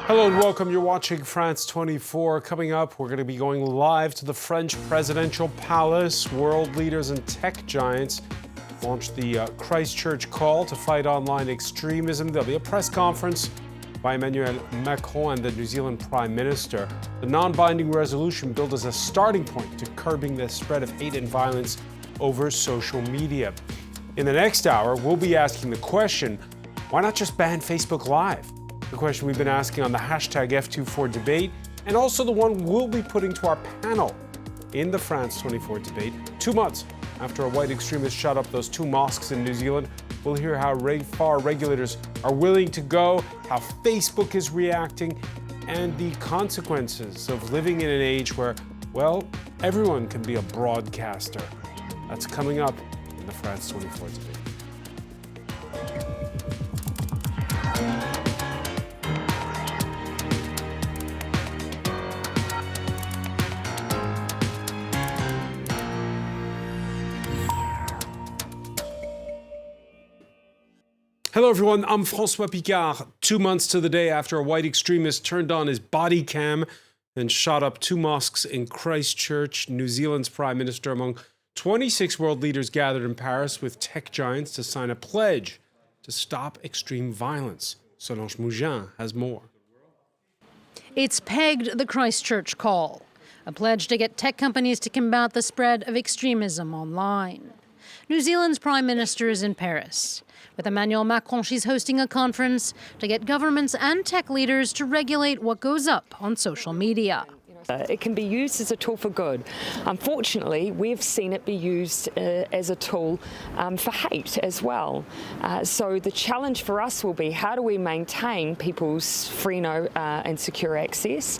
Hello and welcome. You're watching France 24. Coming up, we're going to be going live to the French presidential palace. World leaders and tech giants launched the Christchurch call to fight online extremism. There'll be a press conference by Emmanuel Macron and the New Zealand Prime Minister. The non-binding resolution billed as a starting point to curbing the spread of hate and violence over social media. In the next hour, we'll be asking the question, why not just ban Facebook Live? The question we've been asking on the hashtag F24 debate, and also the one we'll be putting to our panel in the France 24 debate. 2 months after a white extremist shot up those 2 mosques in New Zealand, we'll hear how far regulators are willing to go, how Facebook is reacting, and the consequences of living in an age where, well, everyone can be a broadcaster. That's coming up in the France 24 debate. Hello everyone, I'm François Picard. 2 months to the day after a white extremist turned on his body cam and shot up 2 mosques in Christchurch, New Zealand's Prime Minister, among 26 world leaders gathered in Paris with tech giants to sign a pledge to stop extreme violence. Solange Mougin has more. It's pegged the Christchurch call, a pledge to get tech companies to combat the spread of extremism online. New Zealand's Prime Minister is in Paris. With Emmanuel Macron, she's hosting a conference to get governments and tech leaders to regulate what goes up on social media. It can be used as a tool for good. Unfortunately, we've seen it be used as a tool for hate as well. So the challenge for us will be, how do we maintain people's free and secure access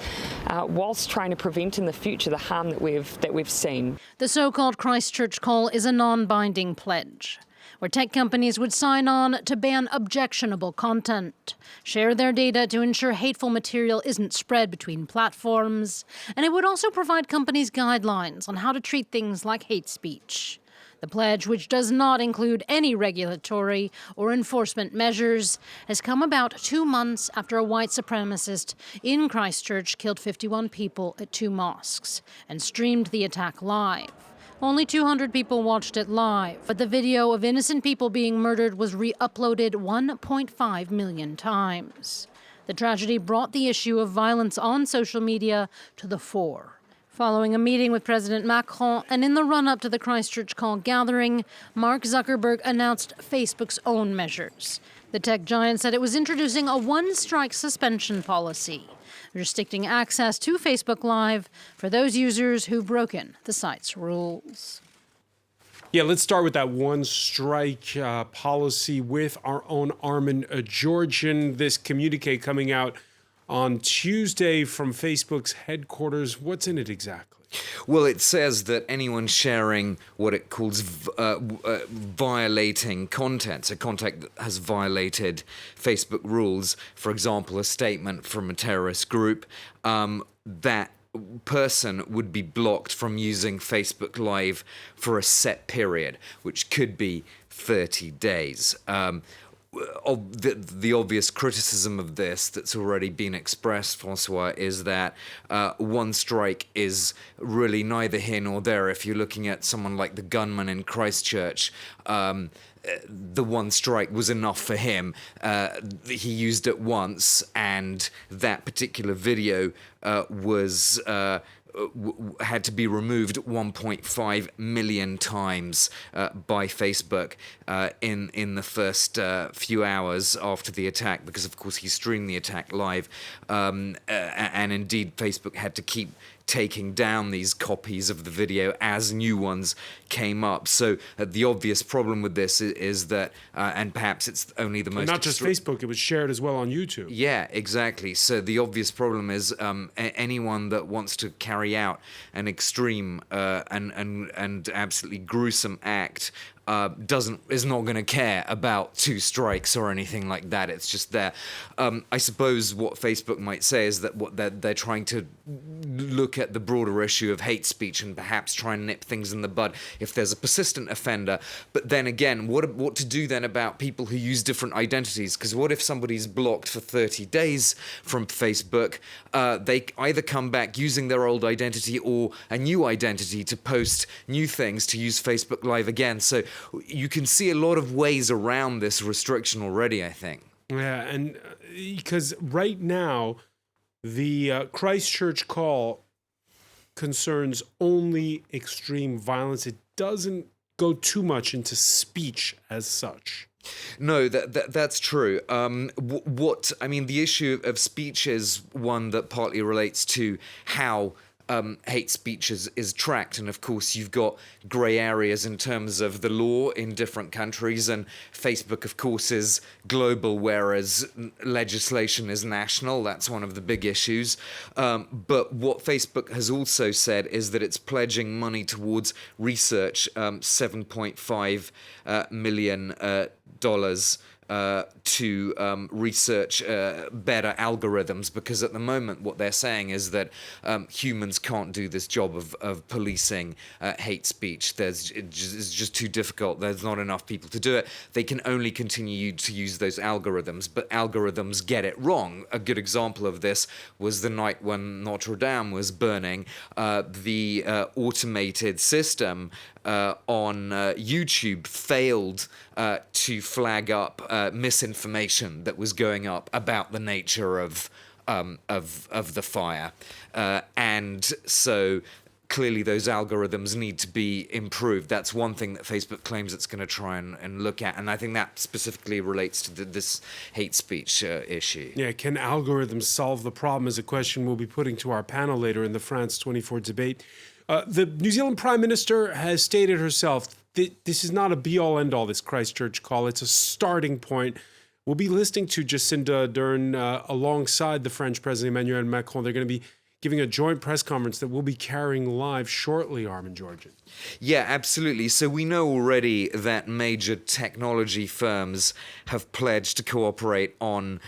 whilst trying to prevent in the future the harm that we've seen. The so-called Christchurch call is a non-binding pledge, where tech companies would sign on to ban objectionable content, share their data to ensure hateful material isn't spread between platforms, and it would also provide companies guidelines on how to treat things like hate speech. The pledge, which does not include any regulatory or enforcement measures, has come about 2 months after a white supremacist in Christchurch killed 51 people at 2 mosques and streamed the attack live. Only 200 people watched it live, but the video of innocent people being murdered was re-uploaded 1.5 million times. The tragedy brought the issue of violence on social media to the fore. Following a meeting with President Macron and in the run-up to the Christchurch call gathering, Mark Zuckerberg announced Facebook's own measures. The tech giant said it was introducing a one-strike suspension policy, restricting access to Facebook Live for those users who've broken the site's rules. Yeah, let's start with that one-strike policy with our own Armin Georgian. This communique coming out on Tuesday from Facebook's headquarters. What's in it exactly? Well, it says that anyone sharing what it calls violating content, so content that has violated Facebook rules, for example, a statement from a terrorist group, that person would be blocked from using Facebook Live for a set period, which could be 30 days. The obvious criticism of this that's already been expressed, Francois, is that one strike is really neither here nor there. If you're looking at someone like the gunman in Christchurch, the one strike was enough for him. He used it once, and that particular video was had to be removed 1.5 million times by Facebook in the first few hours after the attack, because of course he streamed the attack live, and indeed Facebook had to keep taking down these copies of the video as new ones came up. So the obvious problem with this is that, and perhaps it's only the most... Not just Facebook, it was shared as well on YouTube. Yeah, exactly. So the obvious problem is anyone that wants to carry out an extreme and absolutely gruesome act is not going to care about 2 strikes or anything like that. It's just there. I suppose what Facebook might say is that what they're trying to look at the broader issue of hate speech and perhaps try and nip things in the bud if there's a persistent offender. But then again, what to do then about people who use different identities? Because what if somebody's blocked for 30 days from Facebook? They either come back using their old identity or a new identity to post new things, to use Facebook Live again. So you can see a lot of ways around this restriction already, I think. Yeah, and because right now, the Christchurch call concerns only extreme violence. It doesn't go too much into speech as such. No, that's true. The issue of speech is one that partly relates to how hate speech is tracked. And of course, you've got grey areas in terms of the law in different countries. And Facebook, of course, is global, whereas legislation is national. That's one of the big issues. But what Facebook has also said is that it's pledging money towards research, $7.5 million to research better algorithms, because at the moment what they're saying is that humans can't do this job of policing hate speech. It's just too difficult. There's not enough people to do it. They can only continue to use those algorithms, but algorithms get it wrong. A good example of this was the night when Notre Dame was burning. The automated system on YouTube failed to flag up misinformation that was going up about the nature of the fire, and so clearly those algorithms need to be improved. That's one thing that Facebook claims it's going to try and look at, and I think that specifically relates to this hate speech issue. Yeah, can algorithms solve the problem is a question we'll be putting to our panel later in the France 24 debate. The New Zealand Prime Minister has stated herself that this is not a be-all, end-all, this Christchurch call. It's a starting point. We'll be listening to Jacinda Ardern alongside the French President Emmanuel Macron. They're going to be giving a joint press conference that we'll be carrying live shortly, Armin Georgian. Yeah, absolutely. So we know already that major technology firms have pledged to cooperate on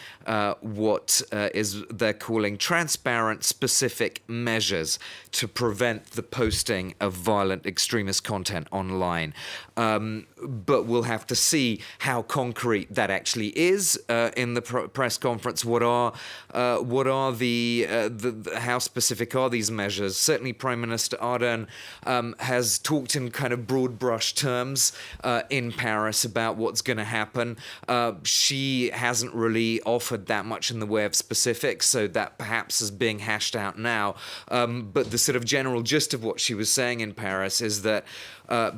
what they're calling transparent, specific measures to prevent the posting of violent extremist content online. But we'll have to see how concrete that actually is in the press conference. What are how specific are these measures? Certainly, Prime Minister Ardern has talked in kind of broad brush terms in Paris about what's going to happen. She hasn't really offered that much in the way of specifics, so that perhaps is being hashed out now. But the sort of general gist of what she was saying in Paris is that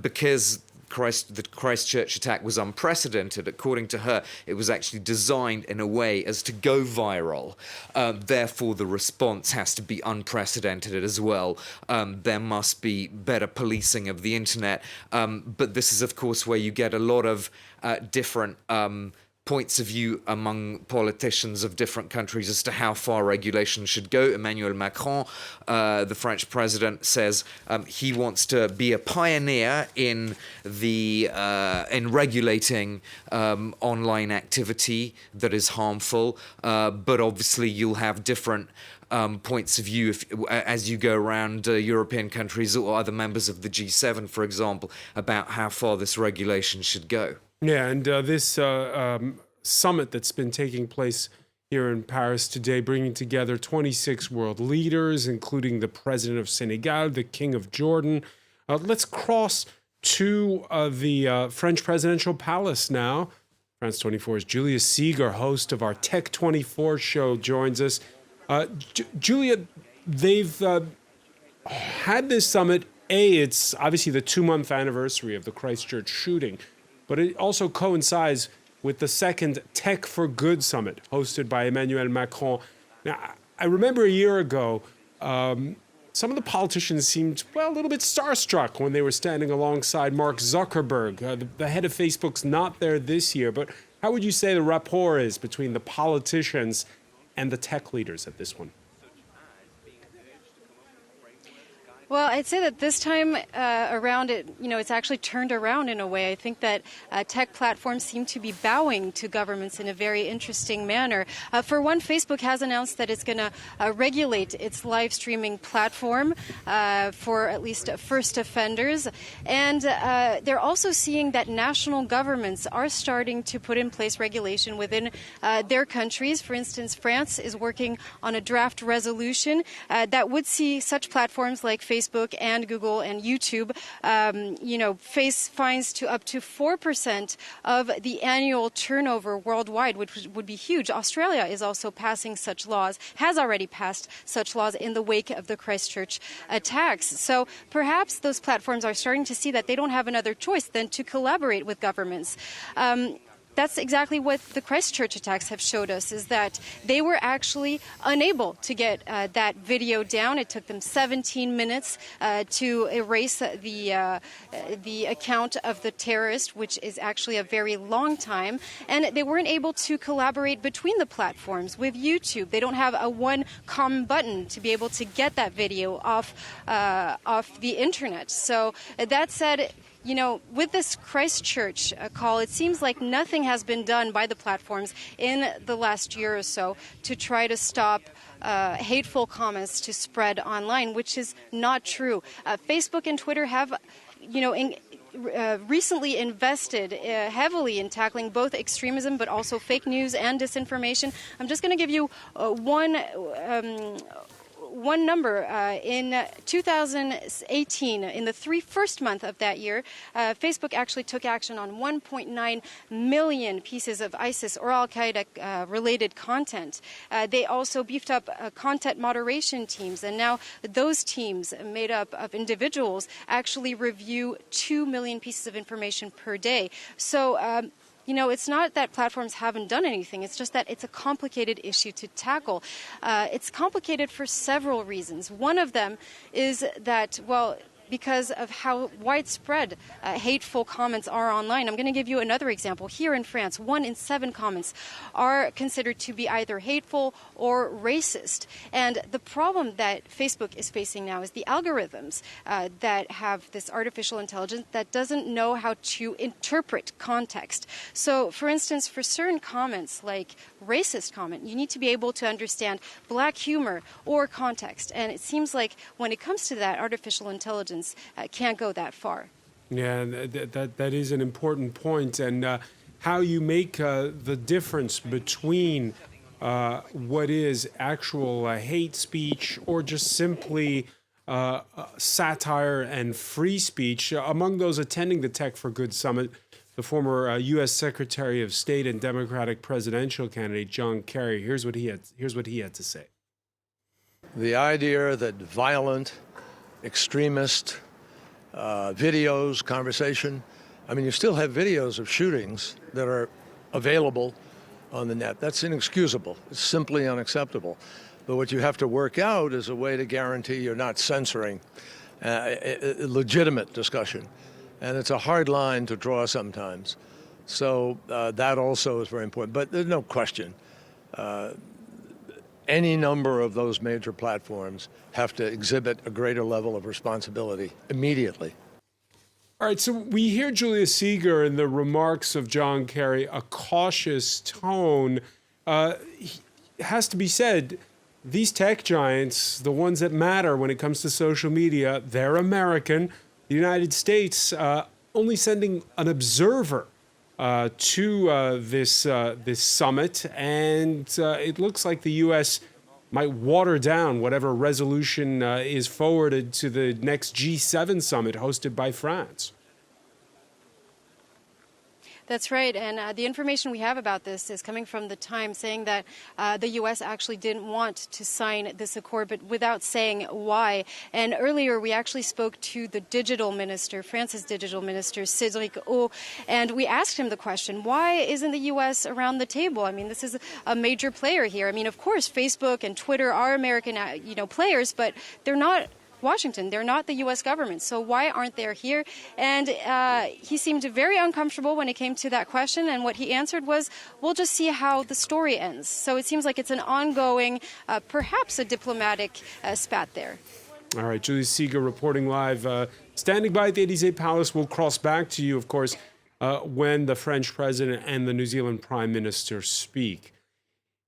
because the Christchurch attack was unprecedented, according to her, it was actually designed in a way as to go viral. Therefore, the response has to be unprecedented as well. There must be better policing of the internet. But this is, of course, where you get a lot of different points of view among politicians of different countries as to how far regulation should go. Emmanuel Macron, the French president, says he wants to be a pioneer in regulating online activity that is harmful. But obviously, you'll have different points of view as you go around European countries or other members of the G7, for example, about how far this regulation should go. Yeah, and this summit that's been taking place here in Paris today, bringing together 26 world leaders, including the president of Senegal, the king of Jordan. Let's cross to the French presidential palace now. France 24's Julia Seeger, host of our Tech 24 show, joins us. Julia, they've had this summit. It's obviously the 2-month anniversary of the Christchurch shooting, but it also coincides with the second Tech for Good summit hosted by Emmanuel Macron. Now, I remember a year ago, some of the politicians seemed, a little bit starstruck when they were standing alongside Mark Zuckerberg. The head of Facebook's not there this year, but how would you say the rapport is between the politicians and the tech leaders at this one? Well, I'd say that this time around, it's actually turned around in a way. I think that tech platforms seem to be bowing to governments in a very interesting manner. For one, Facebook has announced that it's going to regulate its live streaming platform for at least first offenders. And they're also seeing that national governments are starting to put in place regulation within their countries. For instance, France is working on a draft resolution that would see such platforms like Facebook and Google and YouTube, face fines to up to 4% of the annual turnover worldwide, which would be huge. Australia is also passing such laws, has already passed such laws in the wake of the Christchurch attacks. So perhaps those platforms are starting to see that they don't have another choice than to collaborate with governments. That's exactly what the Christchurch attacks have showed us, is that they were actually unable to get that video down. It took them 17 minutes to erase the account of the terrorist, which is actually a very long time. And they weren't able to collaborate between the platforms with YouTube. They don't have a one common button to be able to get that video off the internet. So that said, with this Christchurch call, it seems like nothing has been done by the platforms in the last year or so to try to stop hateful comments to spread online, which is not true. Facebook and Twitter have, recently invested heavily in tackling both extremism but also fake news and disinformation. I'm just going to give you one number. In 2018, in the first month of that year, Facebook actually took action on 1.9 million pieces of ISIS or Al-Qaeda related content. They also beefed up content moderation teams, and now those teams, made up of individuals, actually review 2 million pieces of information per day. So it's not that platforms haven't done anything. It's just that it's a complicated issue to tackle. It's complicated for several reasons. One of them is that, because of how widespread hateful comments are online. I'm going to give you another example. Here in France, 1 in 7 comments are considered to be either hateful or racist. And the problem that Facebook is facing now is the algorithms that have this artificial intelligence that doesn't know how to interpret context. So, for instance, for certain comments, like racist comment, you need to be able to understand black humor or context. And it seems like when it comes to that, artificial intelligence can't go that far. Yeah, that is an important point. And how you make the difference between what is actual hate speech or just simply satire and free speech. Among those attending the Tech for Good Summit, the former U.S. Secretary of State and Democratic presidential candidate John Kerry. Here's what he had to say. The idea that violent, extremist videos, conversation. You still have videos of shootings that are available on the net. That's inexcusable. It's simply unacceptable. But what you have to work out is a way to guarantee you're not censoring a legitimate discussion. And it's a hard line to draw sometimes. So that also is very important. But there's no question. Any number of those major platforms have to exhibit a greater level of responsibility immediately. All right, so we hear Julia Seeger in the remarks of John Kerry, a cautious tone. It has to be said, these tech giants, the ones that matter when it comes to social media, they're American. The United States only sending an observer to this summit, and it looks like the U.S. might water down whatever resolution is forwarded to the next G7 summit hosted by France. That's right, and the information we have about this is coming from the Times, saying that the U.S. actually didn't want to sign this accord, but without saying why. And earlier, we actually spoke to the digital minister, France's digital minister, Cédric O, and we asked him the question, why isn't the U.S. around the table? This is a major player here. Of course, Facebook and Twitter are American, players, but they're not Washington. They're not the U.S. government. So why aren't they here? And he seemed very uncomfortable when it came to that question. And what he answered was, we'll just see how the story ends. So it seems like it's an ongoing, perhaps a diplomatic spat there. All right, Julie Seeger reporting live, standing by at the Élysée Palace. We'll cross back to you, of course, when the French president and the New Zealand prime minister speak.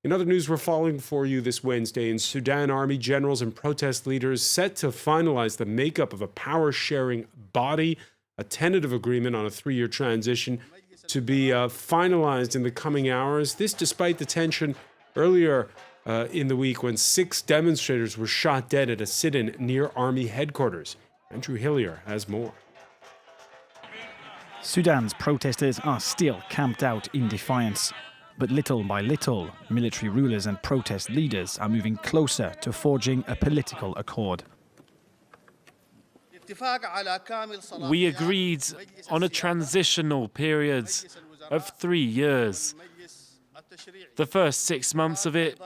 In other news, we're following for you this Wednesday. In Sudan, army generals and protest leaders set to finalize the makeup of a power-sharing body, a tentative agreement on a 3-year transition to be finalized in the coming hours. This despite the tension earlier in the week when 6 demonstrators were shot dead at a sit-in near army headquarters. Andrew Hillier has more. Sudan's protesters are still camped out in defiance. But little by little, military rulers and protest leaders are moving closer to forging a political accord. We agreed on a transitional period of 3 years. The first 6 months of it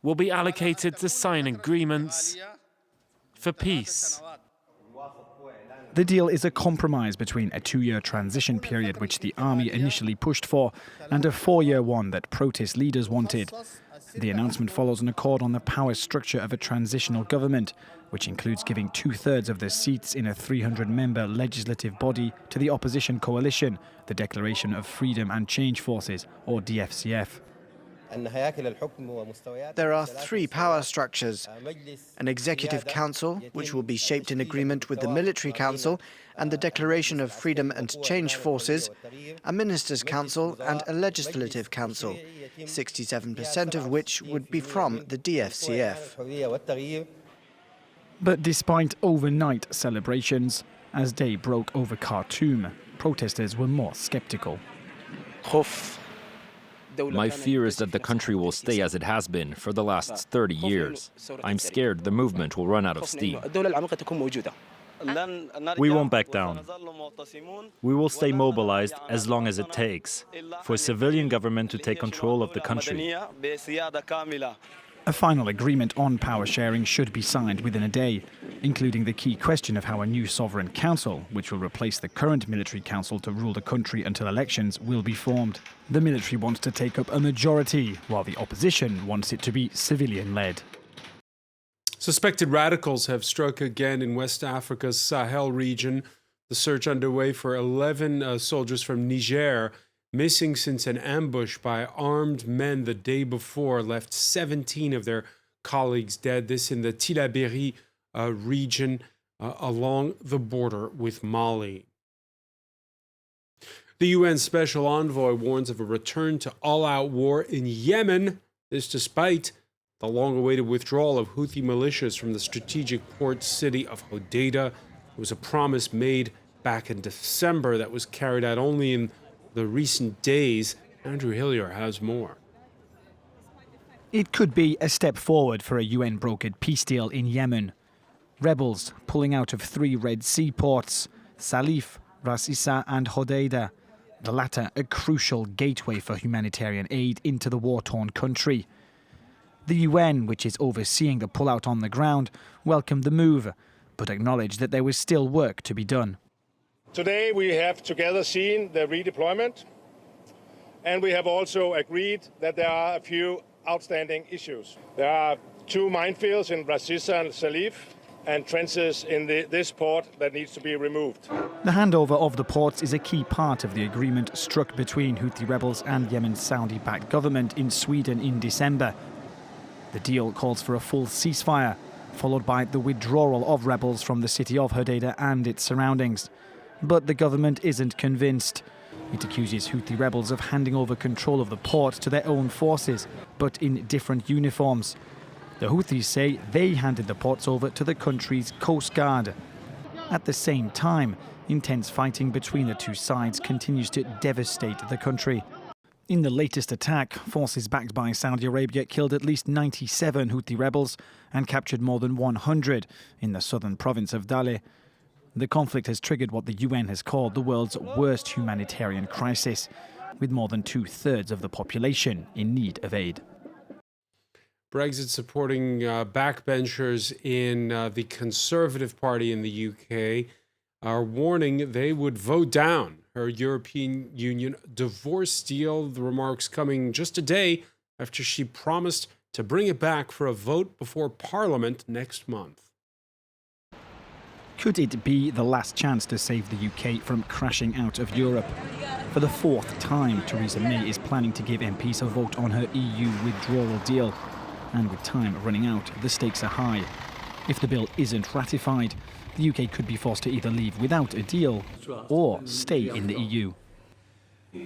will be allocated to sign agreements for peace. The deal is a compromise between a 2-year transition period, which the army initially pushed for, and a 4-year one that protest leaders wanted. The announcement follows an accord on the power structure of a transitional government, which includes giving 2/3 of the seats in a 300-member legislative body to the opposition coalition, the Declaration of Freedom and Change Forces, or DFCF. There are 3 power structures: an executive council, which will be shaped in agreement with the military council and the Declaration of Freedom and Change Forces, a ministers' council and a legislative council, 67% of which would be from the DFCF. But despite overnight celebrations, as day broke over Khartoum, protesters were more skeptical. My fear is that the country will stay as it has been for the last 30 years. I'm scared the movement will run out of steam. We won't back down. We will stay mobilized as long as it takes for a civilian government to take control of the country. A final agreement on power sharing should be signed within a day, including the key question of how a new sovereign council, which will replace the current military council to rule the country until elections, will be formed. The military wants to take up a majority, while the opposition wants it to be civilian-led. Suspected radicals have struck again in West Africa's Sahel region. The search underway for 11 soldiers from Niger, missing since an ambush by armed men the day before left 17 of their colleagues dead. This in the Tillabéri region along the border with Mali. The UN Special Envoy warns of a return to all-out war in Yemen. This despite the long-awaited withdrawal of Houthi militias from the strategic port city of Hodeidah. It was a promise made back in December that was carried out only in the recent days. Andrew Hillier has more. It could be a step forward for a UN-brokered peace deal in Yemen. Rebels pulling out of 3 Red Sea ports, Salif, Ras Issa and Hodeidah. The latter a crucial gateway for humanitarian aid into the war-torn country. The UN, which is overseeing the pullout on the ground, welcomed the move, but acknowledged that there was still work to be done. Today we have together seen the redeployment, and we have also agreed that there are a few outstanding issues. There are 2 minefields in Ras Issa and Salif, and trenches in this port that needs to be removed. The handover of the ports is a key part of the agreement struck between Houthi rebels and Yemen's Saudi-backed government in Sweden in December. The deal calls for a full ceasefire, followed by the withdrawal of rebels from the city of Hodeidah and its surroundings. But the government isn't convinced. It accuses Houthi rebels of handing over control of the port to their own forces, but in different uniforms. The Houthis say they handed the ports over to the country's Coast Guard. At the same time, intense fighting between the 2 sides continues to devastate the country. In the latest attack, forces backed by Saudi Arabia killed at least 97 Houthi rebels and captured more than 100 in the southern province of Dale. The conflict has triggered what the UN has called the world's worst humanitarian crisis, with more than 2/3 of the population in need of aid. Brexit supporting backbenchers in the Conservative Party in the UK are warning they would vote down her European Union divorce deal. The remarks coming just a day after she promised to bring it back for a vote before Parliament next month. Could it be the last chance to save the UK from crashing out of Europe? For the fourth time, Theresa May is planning to give MPs a vote on her EU withdrawal deal. And with time running out, the stakes are high. If the bill isn't ratified, the UK could be forced to either leave without a deal or stay in the EU.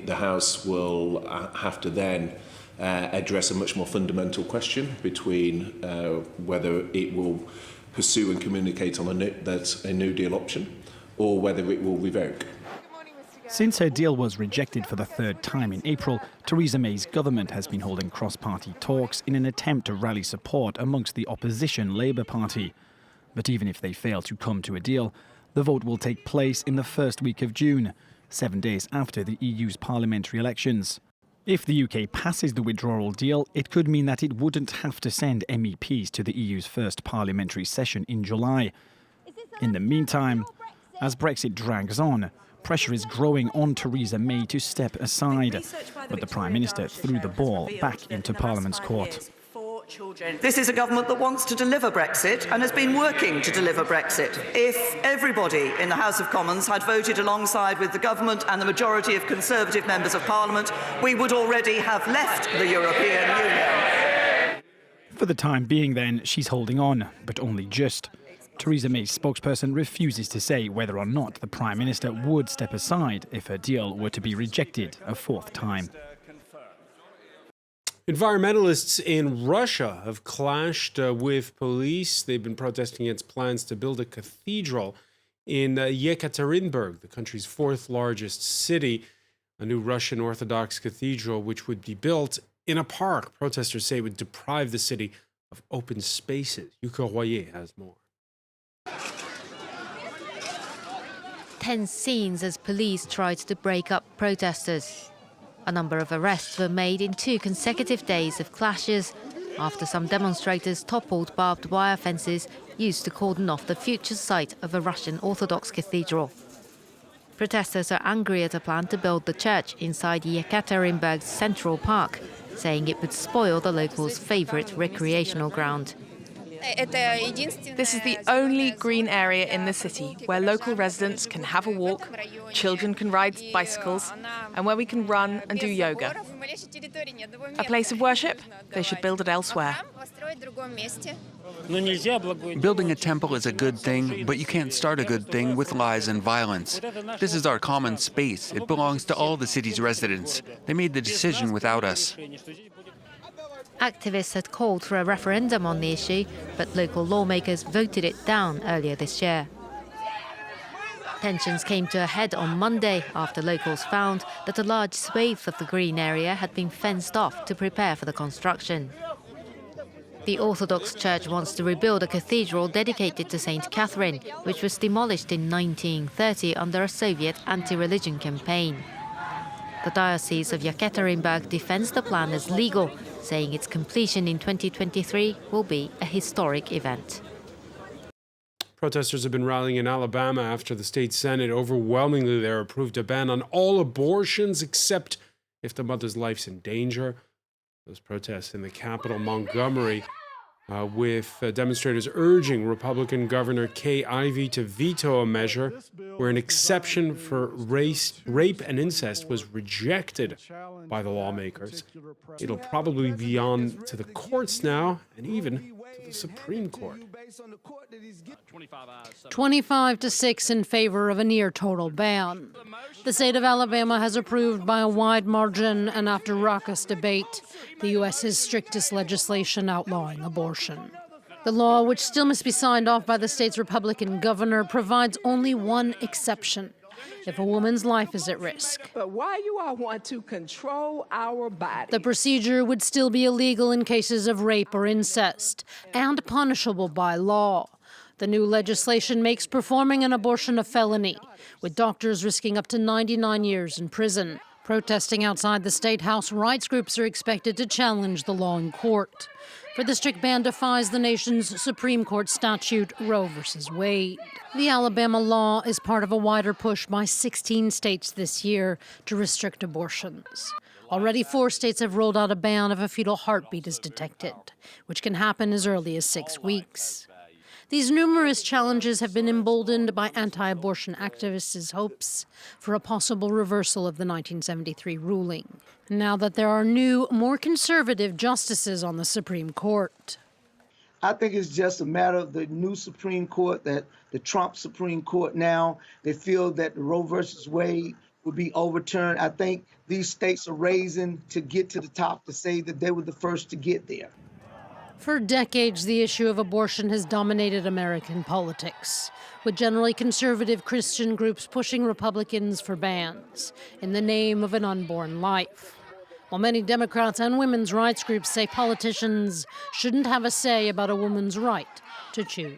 The House will have to then address a much more fundamental question between whether it will pursue and communicate on a New Deal option or whether it will revoke. Since her deal was rejected for the third time in April, Theresa May's government has been holding cross-party talks in an attempt to rally support amongst the opposition Labour Party. But even if they fail to come to a deal, the vote will take place in the first week of June, 7 days after the EU's parliamentary elections. If the UK passes the withdrawal deal, it could mean that it wouldn't have to send MEPs to the EU's first parliamentary session in July. In the meantime, as Brexit drags on, pressure is growing on Theresa May to step aside. But the Prime Minister threw the ball back into Parliament's court. This is a government that wants to deliver Brexit and has been working to deliver Brexit. If everybody in the House of Commons had voted alongside with the government and the majority of Conservative members of Parliament, we would already have left the European Union. For the time being, then, she's holding on, but only just. Theresa May's spokesperson refuses to say whether or not the Prime Minister would step aside if her deal were to be rejected a fourth time. Environmentalists in Russia have clashed with police. They've been protesting against plans to build a cathedral in Yekaterinburg, the country's fourth largest city, a new Russian Orthodox cathedral which would be built in a park. Protesters say it would deprive the city of open spaces. Yuka Royer has more. Tense scenes as police tried to break up protesters. A number of arrests were made in 2 consecutive days of clashes after some demonstrators toppled barbed wire fences used to cordon off the future site of a Russian Orthodox cathedral. Protesters are angry at a plan to build the church inside Yekaterinburg's Central Park, saying it would spoil the locals' favourite recreational ground. This is the only green area in the city where local residents can have a walk, children can ride bicycles, and where we can run and do yoga. A place of worship? They should build it elsewhere. Building a temple is a good thing, but you can't start a good thing with lies and violence. This is our common space. It belongs to all the city's residents. They made the decision without us. Activists had called for a referendum on the issue, but local lawmakers voted it down earlier this year. Tensions came to a head on Monday after locals found that a large swathe of the green area had been fenced off to prepare for the construction. The Orthodox Church wants to rebuild a cathedral dedicated to St. Catherine, which was demolished in 1930 under a Soviet anti-religion campaign. The Diocese of Yekaterinburg defends the plan as legal, saying its completion in 2023 will be a historic event. Protesters have been rallying in Alabama after the state Senate overwhelmingly there approved a ban on all abortions except if the mother's life's in danger. Those protests in the capital, Montgomery, with demonstrators urging Republican Governor Kay Ivey to veto a measure where an exception for rape and incest was rejected by the lawmakers. It'll probably be on to the courts now, and even to the Supreme Court. 25-6 in favor of a near-total ban. The state of Alabama has approved by a wide margin, and after raucous debate, the U.S.'s strictest legislation outlawing abortion. The law, which still must be signed off by the state's Republican governor, provides only one exception: if a woman's life is at risk. But why you all want to control our body? The procedure would still be illegal in cases of rape or incest, and punishable by law. The new legislation makes performing an abortion a felony, with doctors risking up to 99 years in prison. Protesting outside the State House, rights groups are expected to challenge the law in court. For the strict ban defies the nation's Supreme Court statute, Roe v. Wade. The Alabama law is part of a wider push by 16 states this year to restrict abortions. Already 4 states have rolled out a ban if a fetal heartbeat is detected, which can happen as early as 6 weeks. These numerous challenges have been emboldened by anti-abortion activists' hopes for a possible reversal of the 1973 ruling, now that there are new, more conservative justices on the Supreme Court. I think it's just a matter of the new Supreme Court, that the Trump Supreme Court now, they feel that the Roe versus Wade will be overturned. I think these states are raising to get to the top to say that they were the first to get there. For decades, the issue of abortion has dominated American politics, with generally conservative Christian groups pushing Republicans for bans in the name of an unborn life. While many Democrats and women's rights groups say politicians shouldn't have a say about a woman's right to choose.